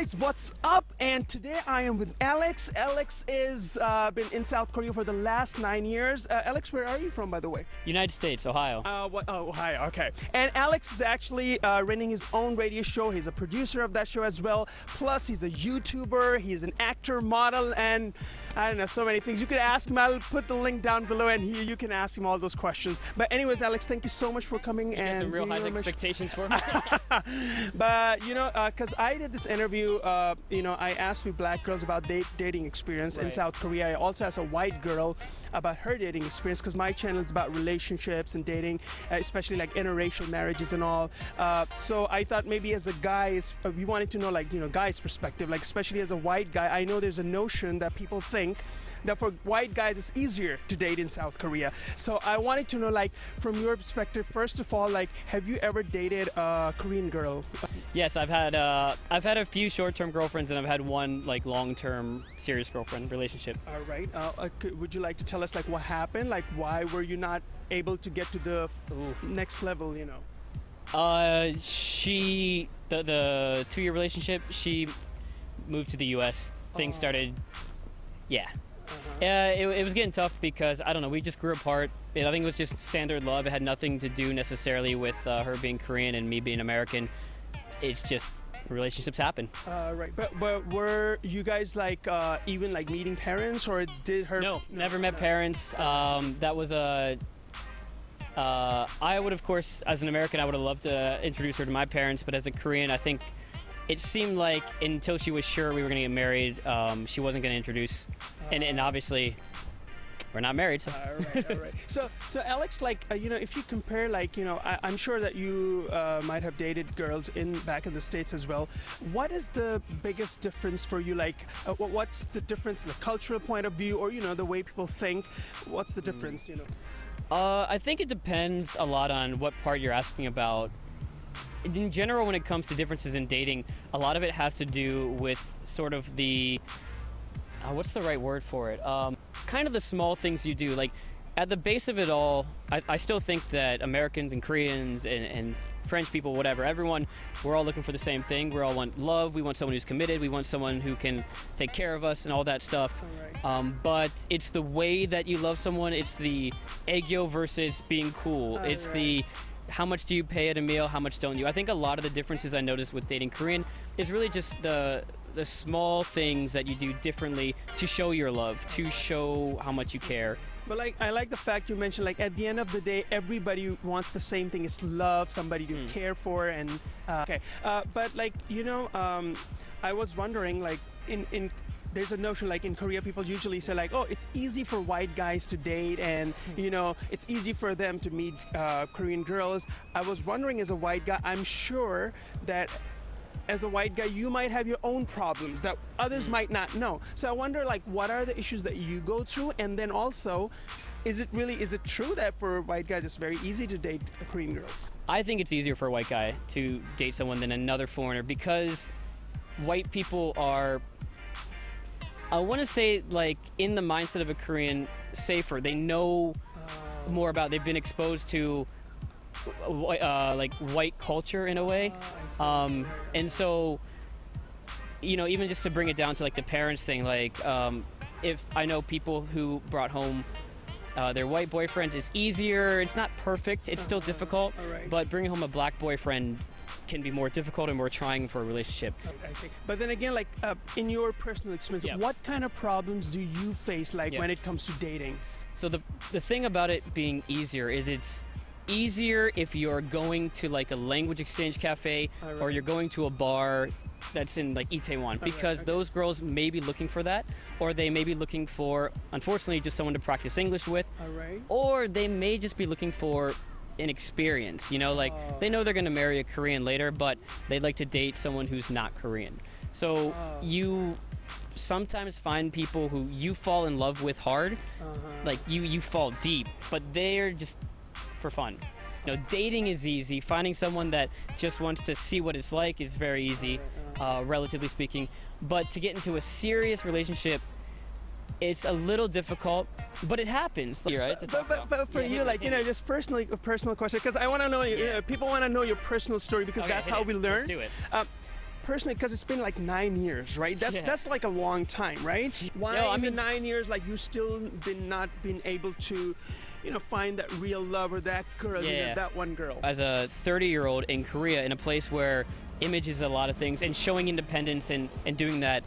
guys, what's up? And today I am with Alex. Alex is been in South Korea for the last 9 years. Alex, where are you from, by the way? United States, Ohio. Ohio, okay. And Alex is actually running his own radio show. He's a producer of that show as well. Plus, he's a YouTuber, he's an actor, model, and I don't know, so many things. You could ask him. I'll put the link down below, and here you can ask him all those questions. But anyways, Alex, thank you so much for coming. You have some real high expectations for me. But, you know, because I did this interview, I asked few black girls about dating experience in South Korea. I also asked a white girl about her dating experience, because my channel is about relationships and dating, especially like interracial marriages and all. So I thought maybe as a guy, we wanted to know, like, guys' perspective, like especially as a white guy. I know there's a notion that people think that for white guys it's easier to date in South Korea. So I wanted to know, like, from your perspective, first of all, like, have you ever dated a Korean girl? Yes, I've had a few short-term girlfriends, and I've had one like long-term serious girlfriend relationship. All right. Would you like to tell us, like, what happened? Like, why were you not able to get to the next level? She the 2-year relationship. She moved to the U.S. Things started. Yeah. It was getting tough because, I don't know, we just grew apart. I think it was just standard love. It had nothing to do necessarily with her being Korean and me being American. It's just relationships happen. Right. But were you guys like even like meeting parents, or did her? No, never met parents. That was a. I would, of course, as an American, I would have loved to introduce her to my parents, but as a Korean, I think it seemed like until she was sure we were going to get married, she wasn't going to introduce, and obviously we're not married. So. All right. So Alex, like, if you compare, like, I'm sure that you might have dated girls back in the States as well. What is the biggest difference for you? Like, what's the difference, the cultural point of view, or the way people think? What's the difference? I think it depends a lot on what part you're asking about. In general, when it comes to differences in dating, a lot of it has to do with sort of the, what's the right word for it? Kind of the small things you do. Like, at the base of it all, I still think that Americans and Koreans and French people, whatever, everyone, we're all looking for the same thing. We all want love. We want someone who's committed. We want someone who can take care of us and all that stuff. But it's the way that you love someone. It's the aegyo versus being cool. It's the how much do you pay at a meal, how much don't you? I think a lot of the differences I noticed with dating Korean is really just the small things that you do differently to show your love, to show how much you care. But, like, I like the fact you mentioned, like, at the end of the day, everybody wants the same thing: is love, somebody to care for, and but, like, I was wondering, like, in there's a notion, like, in Korea, people usually say, like, oh, it's easy for white guys to date, and it's easy for them to meet Korean girls. I was wondering, as a white guy, I'm sure that as a white guy, you might have your own problems that others might not know. So I wonder, like, what are the issues that you go through? And then also, is it true that for white guys it's very easy to date Korean girls? I think it's easier for a white guy to date someone than another foreigner, because white people are, I want to say, like, in the mindset of a Korean, safer. They know more about, they've been exposed to like white culture in a way. And so, even just to bring it down to, like, the parents thing, like, if I know people who brought home their white boyfriend, is easier. It's not perfect. It's still difficult. But bringing home a black boyfriend can be more difficult and more trying for a relationship. I see. But then again, like, in your personal experience, what kind of problems do you face, like, when it comes to dating? So the thing about it being easier is it's easier if you're going to, like, a language exchange cafe, or you're going to a bar that's in, like, Itaewon, because those girls may be looking for that, or they may be looking for, unfortunately, just someone to practice English with, or they may just be looking for an experience, like, they know they're going to marry a Korean later, but they'd like to date someone who's not Korean. So you sometimes find people who you fall in love with hard, like you fall deep, but they're just for fun. Dating is easy. Finding someone that just wants to see what it's like is very easy, relatively speaking. But to get into a serious relationship, it's a little difficult, but it happens. Right? But for you, like, just a personal question, because I want to know, people want to know your personal story, because that's how we learn. Let's do it. personally, because it's been like 9 years, right? That's like a long time, right? Why No, I in the mean- 9 years, like you still not been able to, find that real love or that girl, Yeah. that one girl? As a 30-year-old in Korea, in a place where image is a lot of things, and showing independence and doing that,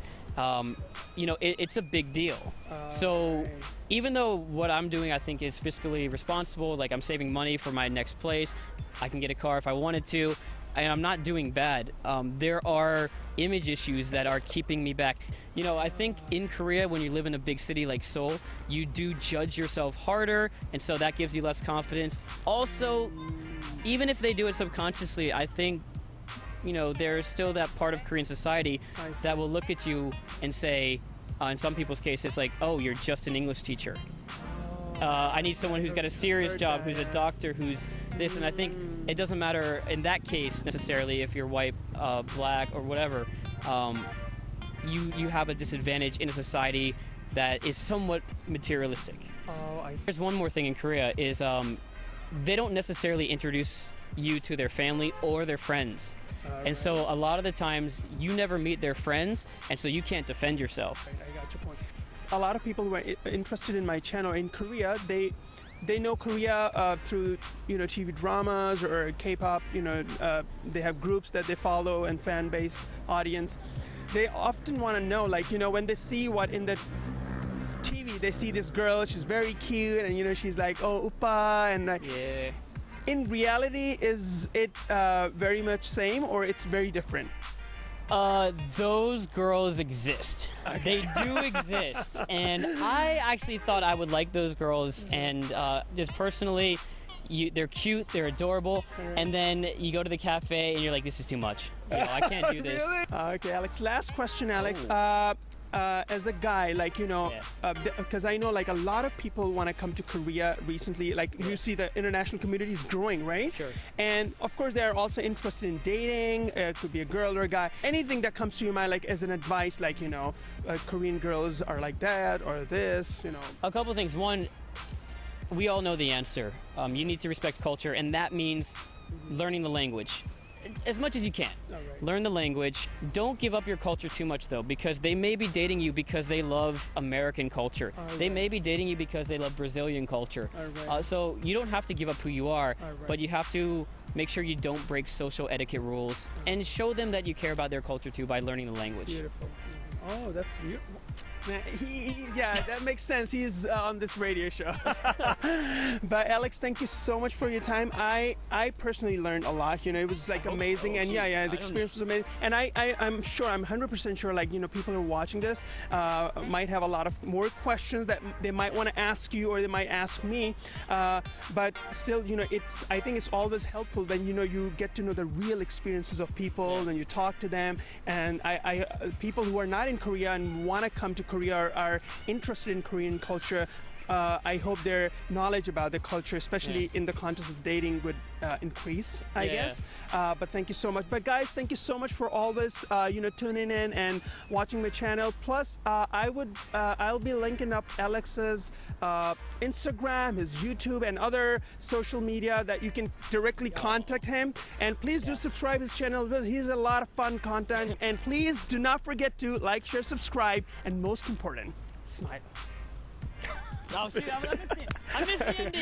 it's a big deal. So Right. even though what I'm doing I think is fiscally responsible, like I'm saving money for my next place, I can get a car if I wanted to, and I'm not doing bad, there are image issues that are keeping me back. I think in Korea, when you live in a big city like Seoul, you do judge yourself harder, and so that gives you less confidence. Also, even if they do it subconsciously, I think there's still that part of Korean society I see. that will look at you and say, in some people's cases, like, oh, you're just an English teacher. I need someone who's got a serious job, who's a doctor, who's this. And I think it doesn't matter in that case necessarily if you're white, black, or whatever. You have a disadvantage in a society that is somewhat materialistic. Oh, I see. There's one more thing in Korea is they don't necessarily introduce you to their family or their friends. And so a lot of the times you never meet their friends, and so you can't defend yourself. I got your point. A lot of people who are interested in my channel in Korea, they know Korea through TV dramas or K-pop. They have groups that they follow and fan base audience. They often want to know, like when they see what in the TV, they see this girl, she's very cute, and she's like, oh, oppa, and like. Yeah. In reality, is it very much same or it's very different? Those girls exist. They do exist, and I actually thought I would like those girls. And just personally, they're cute, they're adorable, and then you go to the cafe and you're like, this is too much. I can't do this. Really? Okay, Alex. Last question, Alex. Oh. As a guy, like because I know like a lot of people want to come to Korea recently. Like you see, the international community is growing, right? Sure. And of course, they are also interested in dating. It could be a girl or a guy. Anything that comes to your mind, like as an advice, like Korean girls are like that or this. A couple of things. One, we all know the answer. You need to respect culture, and that means learning the language as much as you can. All right. Learn the language. Don't give up your culture too much, though, because they may be dating you because they love American culture. They may be dating you because they love Brazilian culture. Right. So you don't have to give up who you are, Right. but you have to make sure you don't break social etiquette rules and show them that you care about their culture too by learning the language. Beautiful. Oh, that's beautiful. Man, yeah, that makes sense. He's on this radio show. But Alex, thank you so much for your time. I personally learned a lot. It was like amazing, and yeah, the experience was amazing. And I'm sure, I'm 100% sure, like people who are watching this might have a lot of more questions that they might want to ask you or they might ask me. But still, I think it's always helpful when you get to know the real experiences of people when you talk to them. And I people who are not in Korea and want to come to Korea are interested in Korean culture. I hope their knowledge about the culture, especially in the context of dating, would increase, I guess. But thank you so much. But guys, thank you so much for always, tuning in and watching my channel. Plus, I'll be linking up Alex's Instagram, his YouTube, and other social media that you can directly contact him. And please do subscribe his channel because he's a lot of fun content. And please do not forget to like, share, subscribe, and most important, smile. Oh, shoot, I missed the ending.